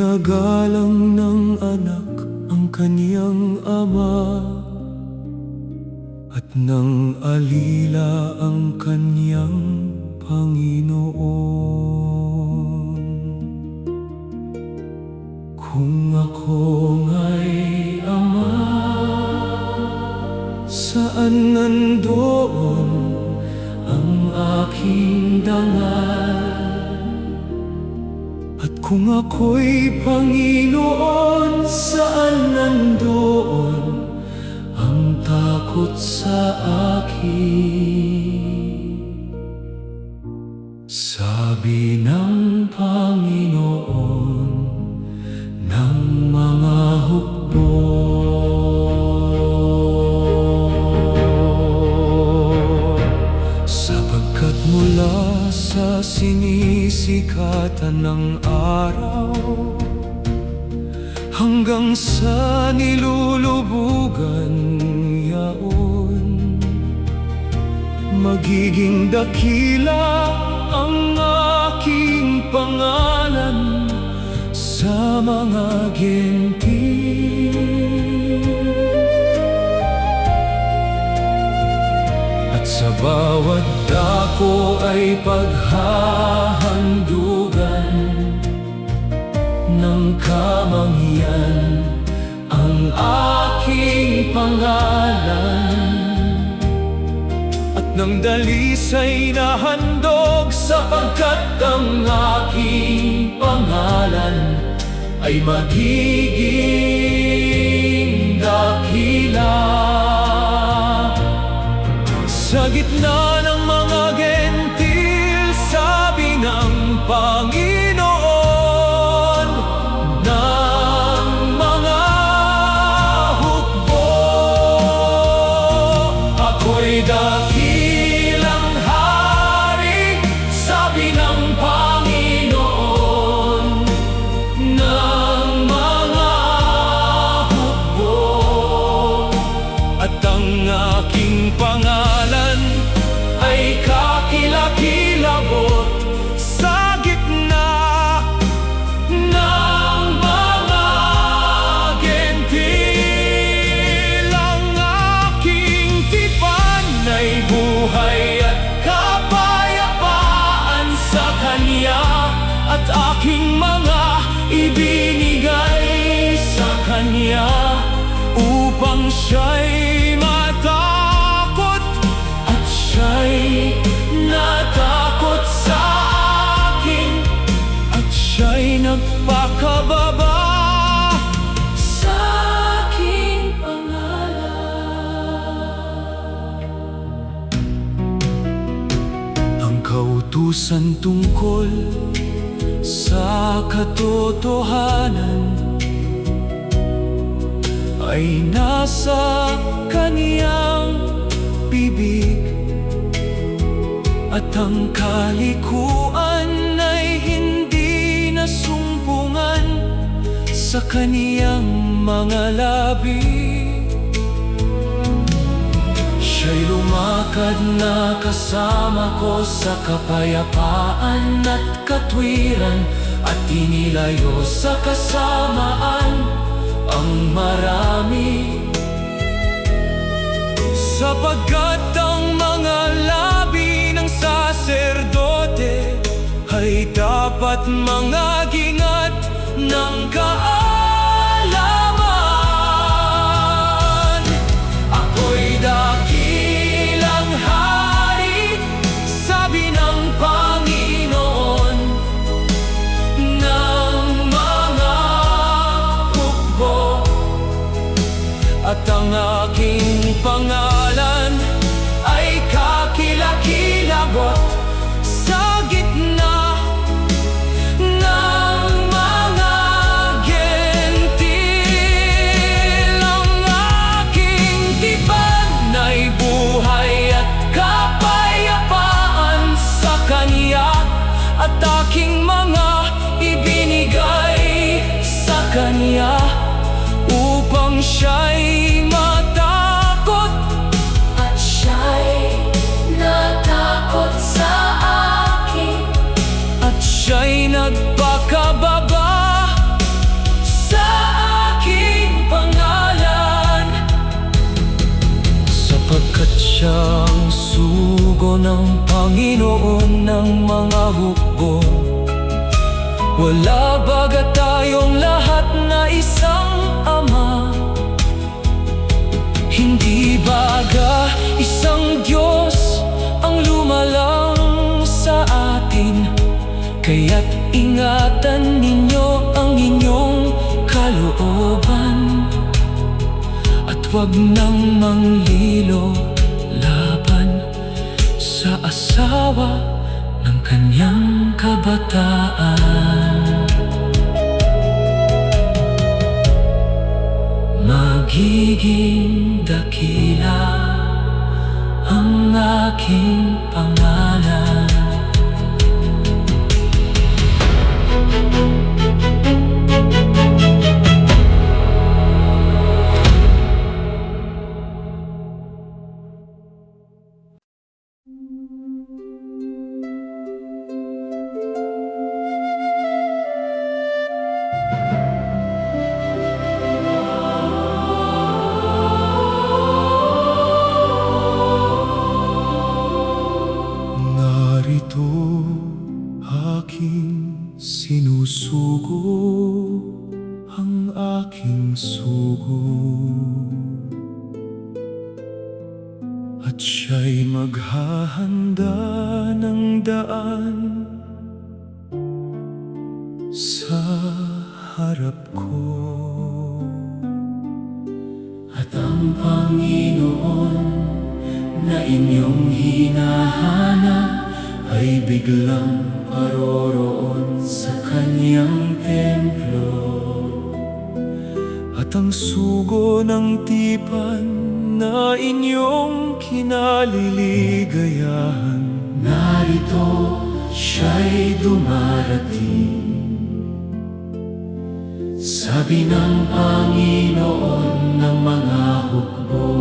Iginagalang ng anak ang kaniyang ama, at nang alila ang kaniyang Panginoon. Kung ako nga'y ama, saan nandoon ang aking dangal? At kung ako'y Panginoon, saan nandoon ang takot sa akin? Sabi ng Panginoon ng mga hukbo, sapagkat mula sa sinisikatan ng araw hanggang sa nilulubugan yaon, magiging dakila ang aking pangalan sa mga gentil. At sa bawat dako ay paghahandugan ng kamangyan ang aking pangalan, at ng dalisay na handog, sapagkat ang aking pangalan ay magiging dakila. Sa gitna ng mga gentil, sabi ng Panginoon ng mga hukbo, ako'y dakilang hari, sabi ng Panginoon ng mga hukbo, at ang aking pangalan ay kakilakilabot sa gitna ng mga gentil. Ang aking tipan ay buhay at kapayapaan sa Kanya, at aking mga ibinigay sa Kanya upang Siya'y matakot at Siya'y natakot sa akin, at Siya'y nagpakababa sa aking pangalan. Ang kautusan tungkol sa katotohanan ay nasa kaniyang bibig, at ang kalikuan ay hindi nasumpungan sa kaniyang mga labi. Siya'y lumakad na kasama ko sa kapayapaan at katwiran, at inilayo sa kasamaan ang marami, sapagkat ang mga labi ng saserdote ay dapat mangagingat ng kaalaman. Ako'y dakilang hari, sabi ng Panginoon ng mga hukbo, at ang aking pangalan ay kakilakilabot sa gitna ng mga gentil. Ang aking tipan ay buhay at kapayapaan sa Kanya, at aking mga ibinigay sa Kanya upang Siya'y matakot at Siya'y natakot sa akin, at Siya'y nagpakababa Sapagkat siyang sugo ng Panginoon ng mga hukbo. Wala baga tayong lahat na isang Ama? Hindi baga isang Diyos ang lumalang sa atin? Kaya't ingatan ninyo ang inyong kalooban, at huwag nang manglilo laban sa asawa ng kanyang kabataan. Magiging dakila ang aking pangalan. Narito aking sinusugo, ang aking sugo, at siya'y maghahanda ng daan sa harap ko. At ang Panginoon na inyong hinahanap ay biglang paroroon sa kanyang templo. At ang sugo ng tipan na inyong kinaliligayahan, narito siya'y dumarating. Sabi ng Panginoon ng mga hukbo.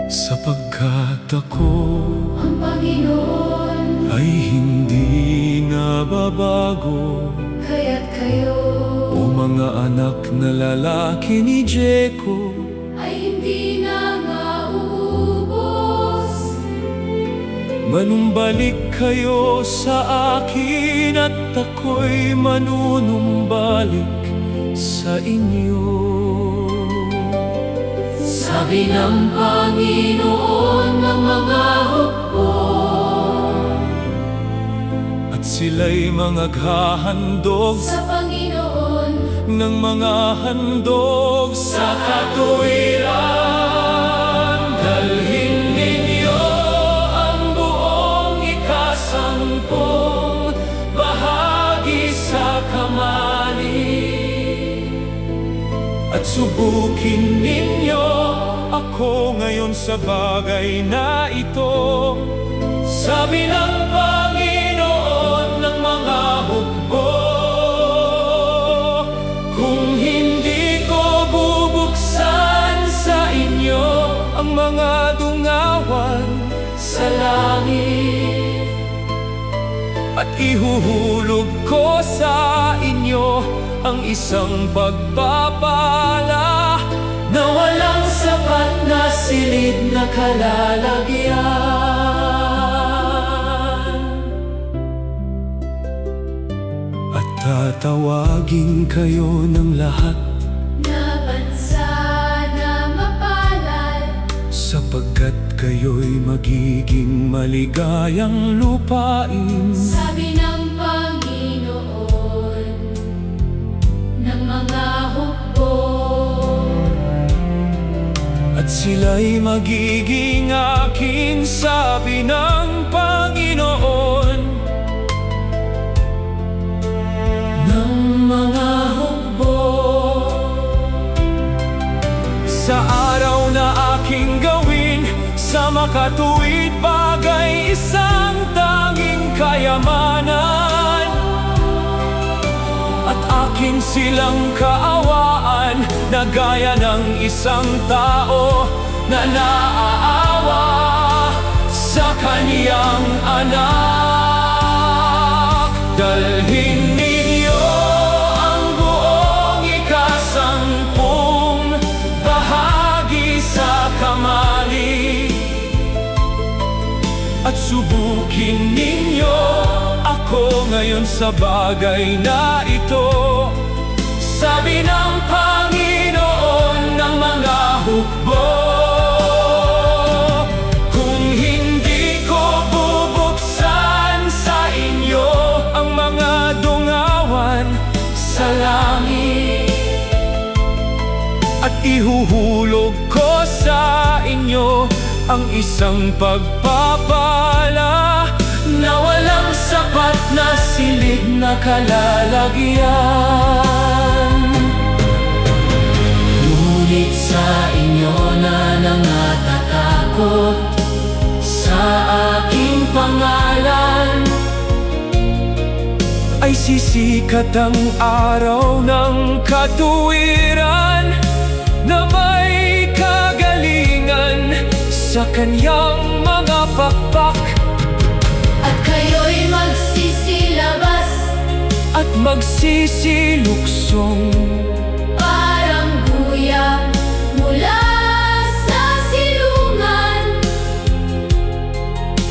Sapagkat ako, ang Panginoon, ay hindi nababago, kaya't kayo o mga anak na lalaki ni Jeko, ay hindi na mauubos. manumbalik kayo sa akin at ako'y manunumbalik sa inyo. Sabi ng Panginoon ng mga hukbo, At sila'y maghahandog sa Panginoon ng mga handog sa katuwiran. Dalhin ninyo ang buong ikasampung bahagi sa kamali, at subukin ninyo ako ngayon sa bagay na ito. Sabi ng Panginoon ng mga hukbo, kung hindi ko bubuksan sa inyo ang mga dungawan sa langit, at ihuhulog ko sa inyo ang isang pagpapala na walang sapat na silid na kalalagyan. At tatawagin kayo ng lahat na bansa na mapalad, sapagkat kayo'y magiging maligayang lupain. sabi ng Panginoon ng mga hukbo. At sila'y magiging akin, sabi ng Panginoon ng mga hukbo. Sa araw na aking gawin sa makatuwid bagay isang tanging kayamanan, at akin silang kaawaan na gaya ng isang tao na naaawa sa kaniyang anak. Dalhin ninyo ang buong ikasampung Ibigin ninyo ako ngayon sa bagay na ito. Sabi ng Panginoon ng mga hukbo, kung hindi ko bubuksan sa inyo ang mga dungawan sa langit, at ihuhulog ko sa inyo ang isang pagpapala na walang sapat na silid na kalalagyan. Ngunit sa inyo na nangatatakot sa aking pangalan, ay sisikat ang araw ng katuwiran na may kagalingan sa kanyang mga pakpak. At kayo'y magsisilabas At magsisiluksong parang guya mula sa silungan.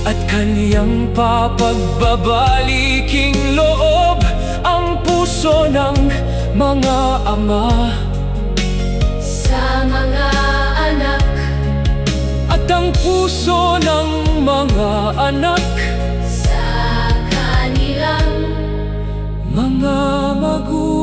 at kaniyang papagbabaliking loob ang puso ng mga ama Sa mga anak, at ang puso ng mga anak, sa kanilang mga magulang.